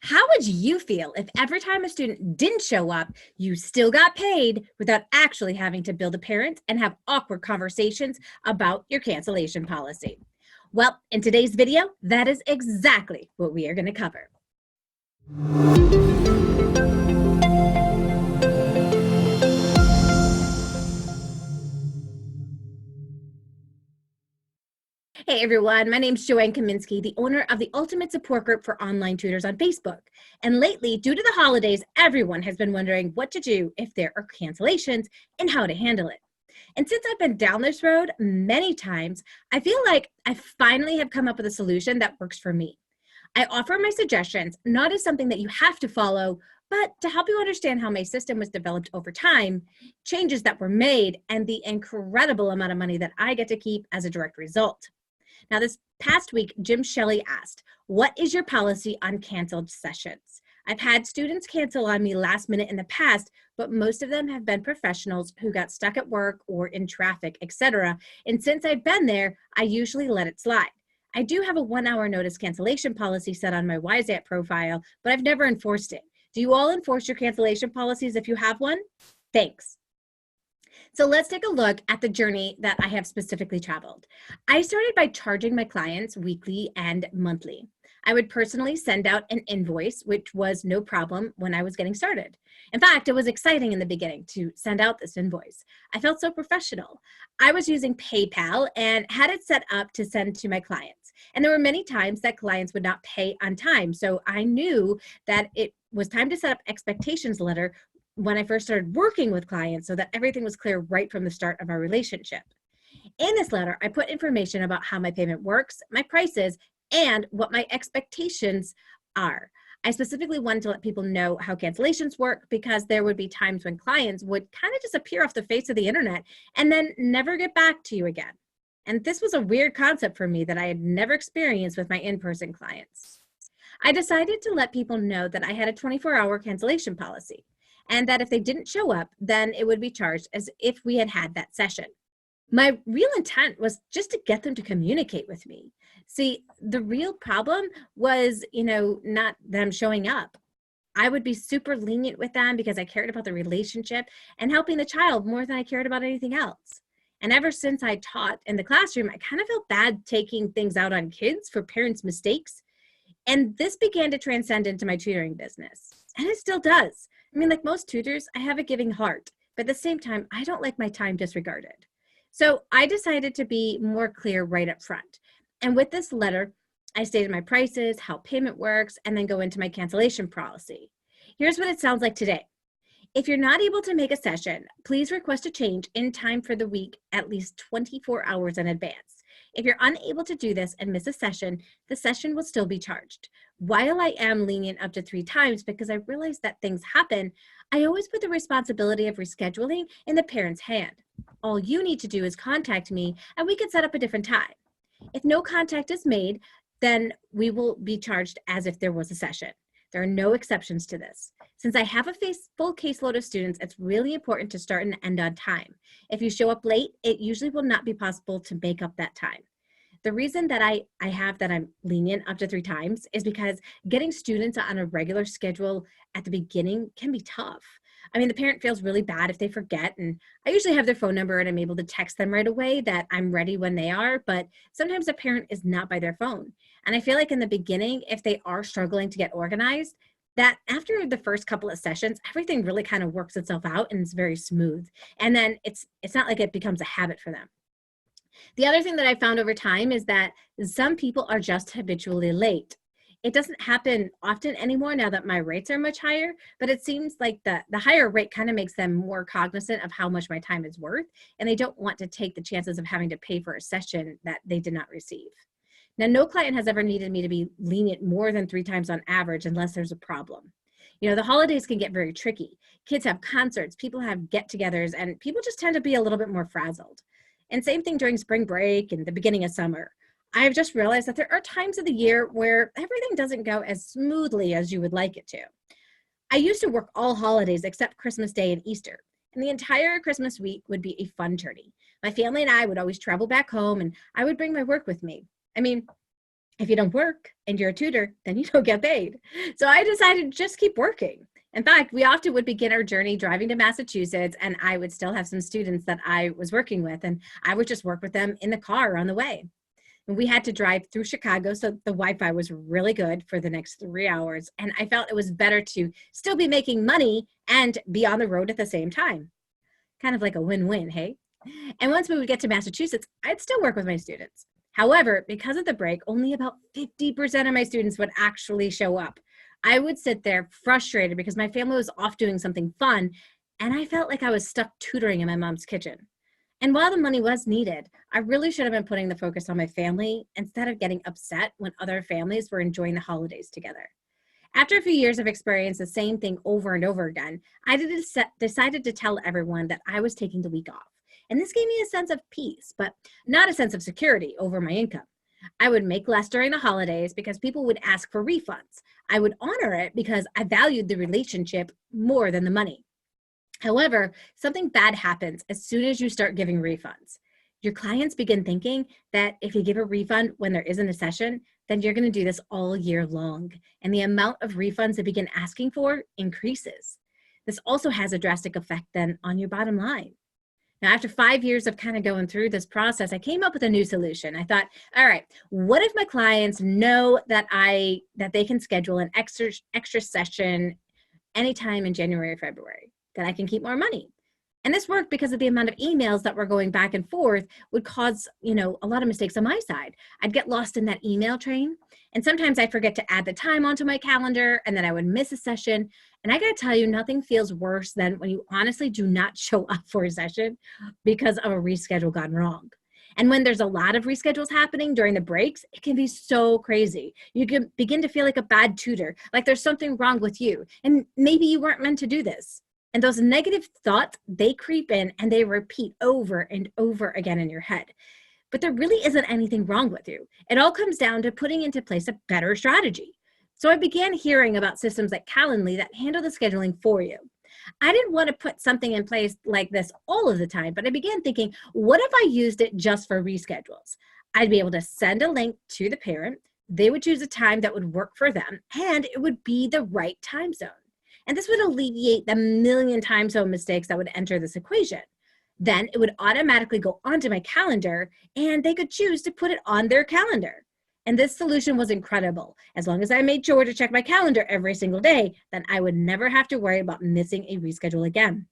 How would you feel if every time a student didn't show up, you still got paid without actually having to bill the parent and have awkward conversations about your cancellation policy? Well, in today's video, that is exactly what we are going to cover. Hey everyone, my name is Joanne Kaminski, the owner of the Ultimate Support Group for Online Tutors on Facebook. And lately, due to the holidays, everyone has been wondering what to do if there are cancellations and how to handle it. And since I've been down this road many times, I feel like I finally have come up with a solution that works for me. I offer my suggestions not as something that you have to follow, but to help you understand how my system was developed over time, changes that were made, and the incredible amount of money that I get to keep as a direct result. Now, this past week, Jim Shelley asked, what is your policy on canceled sessions? I've had students cancel on me last minute in the past, but most of them have been professionals who got stuck at work or in traffic, etc. And since I've been there, I usually let it slide. I do have a 1-hour notice cancellation policy set on my WiseApp profile, but I've never enforced it. Do you all enforce your cancellation policies if you have one? Thanks. So let's take a look at the journey that I have specifically traveled. I started by charging my clients weekly and monthly. I would personally send out an invoice, which was no problem when I was getting started. In fact, it was exciting in the beginning to send out this invoice. I felt so professional. I was using PayPal and had it set up to send to my clients. And there were many times that clients would not pay on time. So I knew that it was time to set up expectations letter when I first started working with clients so that everything was clear right from the start of our relationship. In this letter, I put information about how my payment works, my prices, and what my expectations are. I specifically wanted to let people know how cancellations work because there would be times when clients would kind of disappear off the face of the internet and then never get back to you again. And this was a weird concept for me that I had never experienced with my in-person clients. I decided to let people know that I had a 24-hour cancellation policy, and that if they didn't show up, then it would be charged as if we had had that session. My real intent was just to get them to communicate with me. See, the real problem was, not them showing up. I would be super lenient with them because I cared about the relationship and helping the child more than I cared about anything else. And ever since I taught in the classroom, I kind of felt bad taking things out on kids for parents' mistakes. And this began to transcend into my tutoring business. And it still does. I mean, like most tutors, I have a giving heart, but at the same time, I don't like my time disregarded. So I decided to be more clear right up front. And with this letter, I stated my prices, how payment works, and then go into my cancellation policy. Here's what it sounds like today. If you're not able to make a session, please request a change in time for the week at least 24 hours in advance. If you're unable to do this and miss a session, the session will still be charged. While I am lenient up to 3 times because I realize that things happen, I always put the responsibility of rescheduling in the parent's hand. All you need to do is contact me and we can set up a different time. If no contact is made, then we will be charged as if there was a session. There are no exceptions to this. Since I have a full caseload of students, it's really important to start and end on time. If you show up late, it usually will not be possible to make up that time. The reason that I'm lenient up to 3 times is because getting students on a regular schedule at the beginning can be tough. I mean, the parent feels really bad if they forget, and I usually have their phone number and I'm able to text them right away that I'm ready when they are, but sometimes a parent is not by their phone. And I feel like in the beginning, if they are struggling to get organized, that after the first couple of sessions, everything really kind of works itself out and it's very smooth. And then it's not like it becomes a habit for them. The other thing that I found over time is that some people are just habitually late. It doesn't happen often anymore now that my rates are much higher, but it seems like the higher rate kind of makes them more cognizant of how much my time is worth, and they don't want to take the chances of having to pay for a session that they did not receive. Now, no client has ever needed me to be lenient more than 3 times on average unless there's a problem. The holidays can get very tricky. Kids have concerts, people have get-togethers, and people just tend to be a little bit more frazzled. And same thing during spring break and the beginning of summer. I've just realized that there are times of the year where everything doesn't go as smoothly as you would like it to. I used to work all holidays except Christmas Day and Easter, and the entire Christmas week would be a fun journey. My family and I would always travel back home, and I would bring my work with me. I mean, If you don't work and you're a tutor, then you don't get paid. So I decided to just keep working. In fact, we often would begin our journey driving to Massachusetts, and I would still have some students that I was working with, and I would just work with them in the car on the way. And we had to drive through Chicago, so the Wi-Fi was really good for the next 3 hours, and I felt it was better to still be making money and be on the road at the same time. Kind of like a win-win, hey? And once we would get to Massachusetts, I'd still work with my students. However, because of the break, only about 50% of my students would actually show up. I would sit there frustrated because my family was off doing something fun, and I felt like I was stuck tutoring in my mom's kitchen. And while the money was needed, I really should have been putting the focus on my family instead of getting upset when other families were enjoying the holidays together. After a few years of experience the same thing over and over again, I decided to tell everyone that I was taking the week off. And this gave me a sense of peace, but not a sense of security over my income. I would make less during the holidays because people would ask for refunds. I would honor it because I valued the relationship more than the money. However, something bad happens as soon as you start giving refunds. Your clients begin thinking that if you give a refund when there isn't a session, then you're going to do this all year long. And the amount of refunds they begin asking for increases. This also has a drastic effect then on your bottom line. Now, after 5 years of kind of going through this process, I came up with a new solution. I thought, all right, what if my clients know that they can schedule an extra session anytime in January or February, that I can keep more money? And this worked because of the amount of emails that were going back and forth would cause, a lot of mistakes on my side. I'd get lost in that email train. And sometimes I forget to add the time onto my calendar, and then I would miss a session. And I got to tell you, nothing feels worse than when you honestly do not show up for a session because of a reschedule gone wrong. And when there's a lot of reschedules happening during the breaks, it can be so crazy. You can begin to feel like a bad tutor, like there's something wrong with you. And maybe you weren't meant to do this. And those negative thoughts, they creep in and they repeat over and over again in your head. But there really isn't anything wrong with you. It all comes down to putting into place a better strategy. So I began hearing about systems like Calendly that handle the scheduling for you. I didn't want to put something in place like this all of the time, but I began thinking, what if I used it just for reschedules? I'd be able to send a link to the parent. They would choose a time that would work for them, and it would be the right time zone. And this would alleviate the million time zone mistakes that would enter this equation. Then it would automatically go onto my calendar, and they could choose to put it on their calendar. And this solution was incredible. As long as I made sure to check my calendar every single day, then I would never have to worry about missing a reschedule again.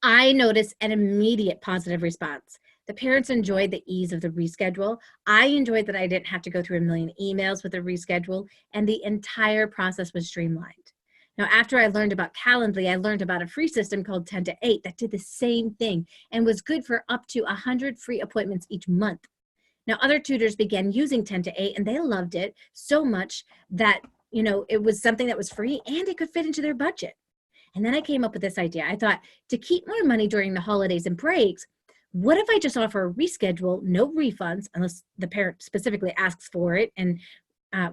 I noticed an immediate positive response. The parents enjoyed the ease of the reschedule. I enjoyed that I didn't have to go through a million emails with a reschedule, and the entire process was streamlined. Now, after I learned about Calendly, I learned about a free system called 10 to 8 that did the same thing and was good for up to 100 free appointments each month. Now, other tutors began using 10 to 8 and they loved it so much that, it was something that was free and it could fit into their budget. And then I came up with this idea. I thought, to keep more money during the holidays and breaks, what if I just offer a reschedule, no refunds, unless the parent specifically asks for it, and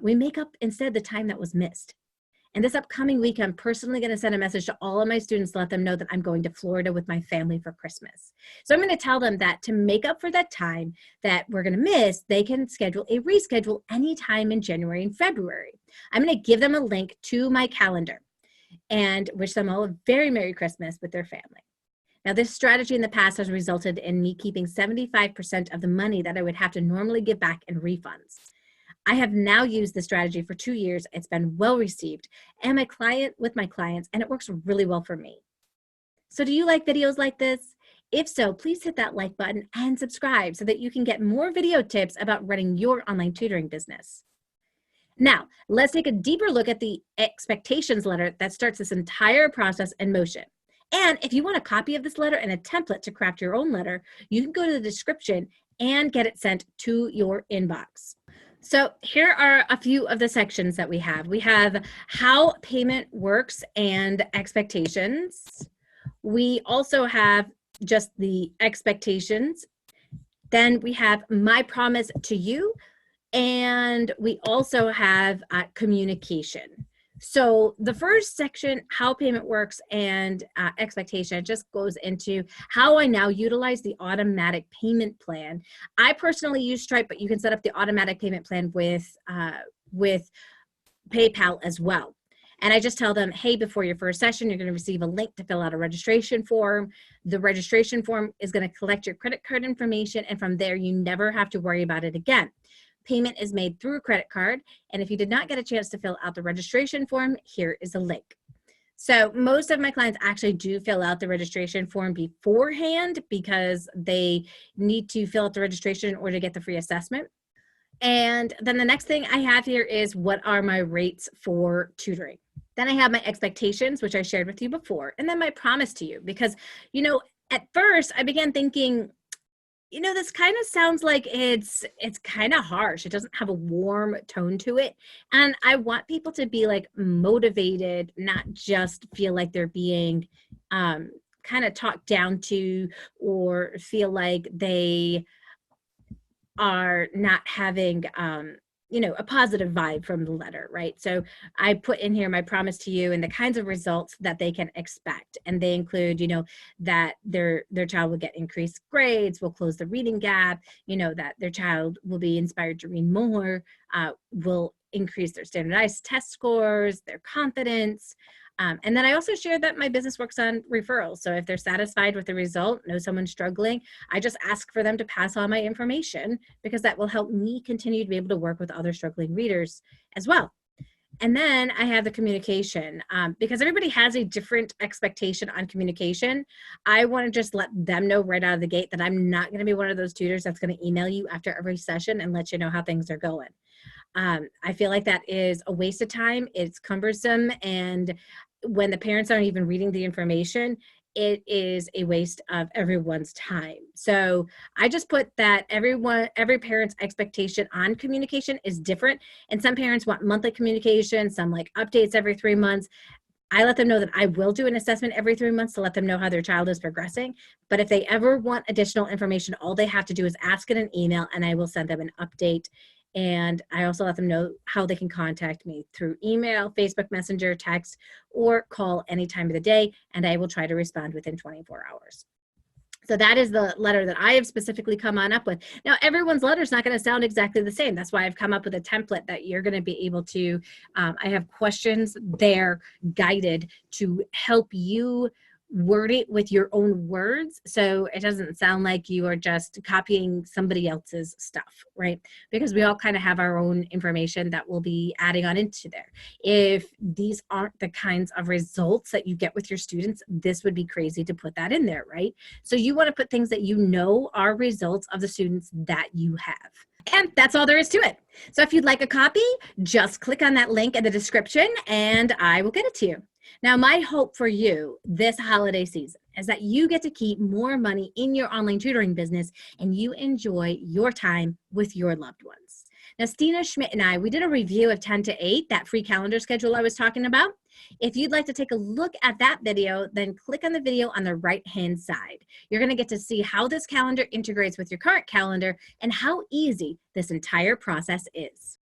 we make up instead the time that was missed. And this upcoming week, I'm personally going to send a message to all of my students to let them know that I'm going to Florida with my family for Christmas. So I'm going to tell them that to make up for that time that we're going to miss, they can schedule a reschedule anytime in January and February. I'm going to give them a link to my calendar and wish them all a very Merry Christmas with their family. Now, this strategy in the past has resulted in me keeping 75% of the money that I would have to normally give back in refunds. I have now used the strategy for 2 years. It's been well received and my clients, and it works really well for me. So do you like videos like this? If so, please hit that like button and subscribe so that you can get more video tips about running your online tutoring business. Now, let's take a deeper look at the expectations letter that starts this entire process in motion. And if you want a copy of this letter and a template to craft your own letter, you can go to the description and get it sent to your inbox. So here are a few of the sections that we have. We have how payment works and expectations. We also have just the expectations. Then we have my promise to you. And we also have communication. So the first section, how payment works and expectation, just goes into how I now utilize the automatic payment plan. I personally use Stripe, but you can set up the automatic payment plan with PayPal as well. And I just tell them, hey, before your first session, you're going to receive a link to fill out a registration form. The registration form is going to collect your credit card information, and from there, you never have to worry about it again. Payment is made through a credit card, and if you did not get a chance to fill out the registration form, here is a link. So most of my clients actually do fill out the registration form beforehand because they need to fill out the registration in order to get the free assessment. And then the next thing I have here is what are my rates for tutoring. Then I have my expectations, which I shared with you before, and then my promise to you, because, you know, at first I began thinking, you know, this kind of sounds like it's kind of harsh. It doesn't have a warm tone to it. And I want people to be like motivated, not just feel like they're being kind of talked down to, or feel like they are not having, you know, a positive vibe from the letter, right? So I put in here my promise to you and the kinds of results that they can expect. And they include, you know, that their child will get increased grades, will close the reading gap, you know, that their child will be inspired to read more, will increase their standardized test scores, their confidence. And then I also shared that my business works on referrals. So if they're satisfied with the result, know someone's struggling, I just ask for them to pass on my information, because that will help me continue to be able to work with other struggling readers as well. And then I have the communication, because everybody has a different expectation on communication. I want to just let them know right out of the gate that I'm not going to be one of those tutors that's going to email you after every session and let you know how things are going. I feel like that is a waste of time. It's cumbersome. And when the parents aren't even reading the information, it is a waste of everyone's time. So I just put that every parent's expectation on communication is different. And some parents want monthly communication, some like updates every 3 months. I let them know that I will do an assessment every 3 months to let them know how their child is progressing. But if they ever want additional information, all they have to do is ask in an email and I will send them an update. And I also let them know how they can contact me through email, Facebook Messenger, text, or call any time of the day, and I will try to respond within 24 hours. So that is the letter that I have specifically come on up with. Now, everyone's letter is not going to sound exactly the same. That's why I've come up with a template that you're going to be able to, I have questions there guided to help you word it with your own words, so it doesn't sound like you are just copying somebody else's stuff, right? Because we all kind of have our own information that we'll be adding on into there. If these aren't the kinds of results that you get with your students, this would be crazy to put that in there, right? So you want to put things that you know are results of the students that you have. And that's all there is to it. So if you'd like a copy, just click on that link in the description and I will get it to you. Now, my hope for you this holiday season is that you get to keep more money in your online tutoring business and you enjoy your time with your loved ones. Now, Stina Schmidt and I, we did a review of 10 to 8, that free calendar schedule I was talking about. If you'd like to take a look at that video, then click on the video on the right-hand side. You're going to get to see how this calendar integrates with your current calendar and how easy this entire process is.